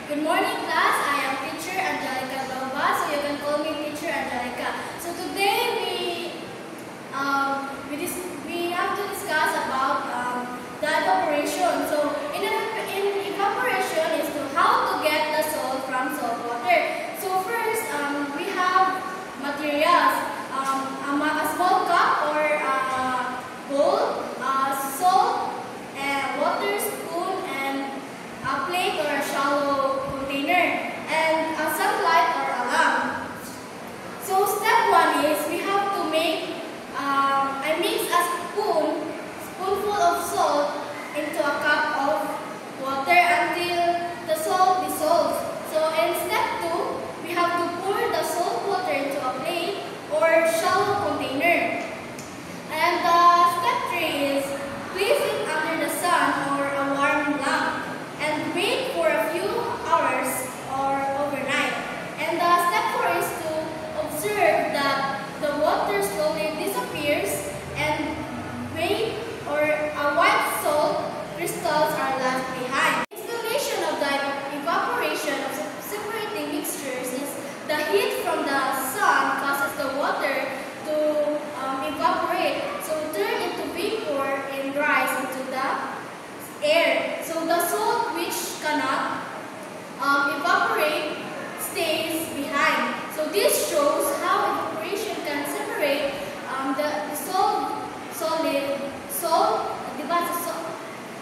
Good morning, class. I am teacher Angelica Balba, so you can call me teacher Angelica. So today we have to discuss about the evaporation. So in evaporation is to how to get the salt from salt water. So first we have materials, a small cup or bowl, salt, water, spoon, and a plate or a shallow container, and a sunlight or a lamp. So step one is we have to make, I mix a spoonful of salt into a cup of water until the salt dissolves. So in step two, we have to pour the salt water into a plate or shallow container. And step three is place it under the sun or a warm lamp and wait for a few hours or overnight. And step four is to observe that the water slowly disappears and wait or a white salt crystals are left behind. Installation of the evaporation of separating mixtures is the heat from the sun causes the water to evaporate, so turn into vapor and rise into the air. So the salt which cannot evaporate stays behind. So this shows how evaporation can separate the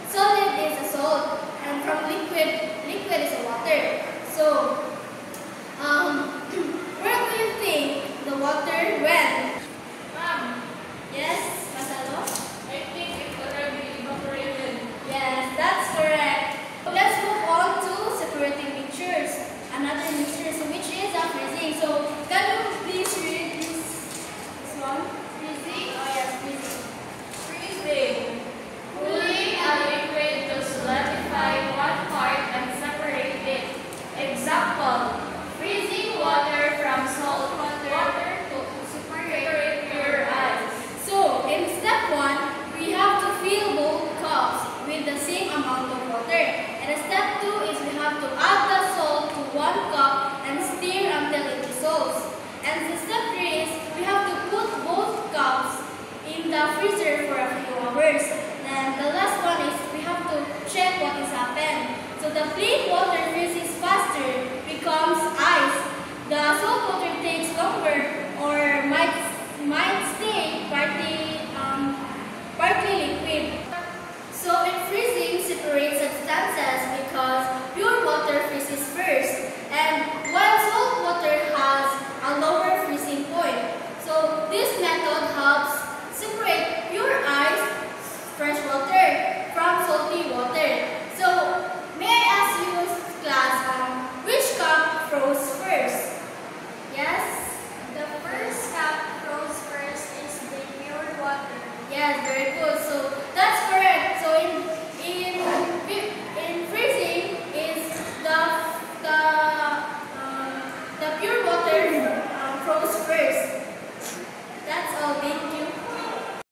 solid is a salt, and from liquid is a water. So where do you think the water went? Ma'am, Yes, Masalo? I think it already evaporated. Yes, that's correct. Let's move on to separating mixtures. Another mixture, which is a freezing. So can you please read this one? Freezing? Oh yes, freezing. Freezing. Cooling a liquid to solidify one part and separate it. Example, freezing water from salt water to separate pure ice. So in step one, we have to fill both cups with the same amount of water. And step two is we have to add the salt to one cup and stir until it dissolves. And step three is we have to put both cups in the freezer for a few hours. And the last one is we have to check what has happened. So the plain water freezes faster, becomes ice. The salt water takes longer or might